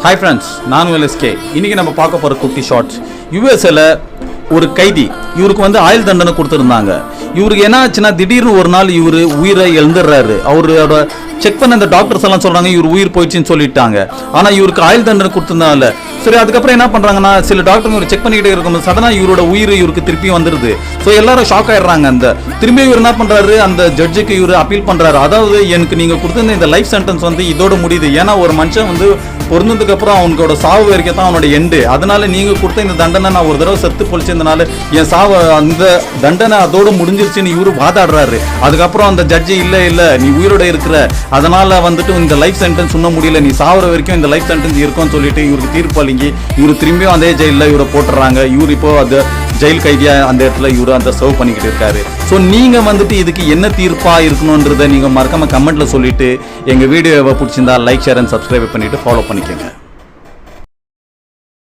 Hi friends, நான் எல்எஸ்கே. இன்றைக்கி நம்ம பார்க்க போகிற குட்டி ஷார்ட்ஸ். யூஎஸ்ஏல ஒரு கைதி, இவருக்கு வந்து ஆயுள் தண்டனை கொடுத்துருந்தாங்க. இவருக்கு என்ன ஆச்சுன்னா, திடீர்னு ஒரு நாள் இவர் உயிரை எழுந்துடுறாரு. அவரோட செக் பண்ண அந்த டாக்டர்ஸ் எல்லாம் சொல்கிறாங்க இவர் உயிர் போயிடுச்சுன்னு சொல்லிட்டாங்க. ஆனால் இவருக்கு ஆயுள் தண்டனை கொடுத்துருந்தால சரி, அதுக்கப்புறம் என்ன பண்ணுறாங்கன்னா, சில டாக்டர் இவர் செக் பண்ணிக்கிட்டே இருக்கும்போது சடனாக இவரோட உயிர் இவருக்கு திருப்பி வந்துடுது. ஸோ எல்லாரும் ஷாக் ஆயிடுறாங்க. திரும்பி இவர் என்ன பண்ணுறாரு, அந்த ஜட்ஜுக்கு இவர் அப்பீல் பண்ணுறாரு. அதாவது எனக்கு நீங்கள் கொடுத்துருந்த இந்த லைஃப் சென்டென்ஸ் வந்து இதோட முடியுது. ஏன்னா ஒரு மனுஷன் வந்து பொருந்ததுக்கு அப்புறம் அவனோட சாவு வரைக்கும் தான் அவனோட எண்டு. அதனால நீங்க கொடுத்த இந்த தண்டனை நான் ஒரு தடவை செத்து பொழிச்சதுனால என் சாவு அந்த தண்டனை அதோட முடிஞ்சிருச்சுன்னு இவரு வாதாடுறாரு. அதுக்கப்புறம் அந்த ஜட்ஜி இல்ல நீ உயிரோட இருக்கிற, அதனால வந்துட்டு இந்த லைஃப் சென்டென்ஸ் இன்னும் முடியல, நீ சாவுற வரைக்கும் இந்த லைஃப் சென்டென்ஸ் இருக்கும்னு சொல்லிட்டு இவருக்கு தீர்ப்பு வழங்கி இவரு திரும்பியும் அதே ஜெயிலில் இவரை போட்டுறாங்க. இவர் இப்போ அது ஜெயில் கைதியா அந்த இடத்துல இவரு அந்த சர்வ் பண்ணிக்கிட்டு இருக்காரு. ஸோ நீங்க வந்துட்டு இதுக்கு என்ன தீர்ப்பா இருக்கணும்ன்றதை நீங்க மறக்காம கமெண்ட்ல சொல்லிட்டு எங்க வீடியோவை பிடிச்சிருந்தா லைக், ஷேர் அண்ட் சப்ஸ்கிரைப் பண்ணிட்டு ஃபாலோ பண்ணிக்கோங்க.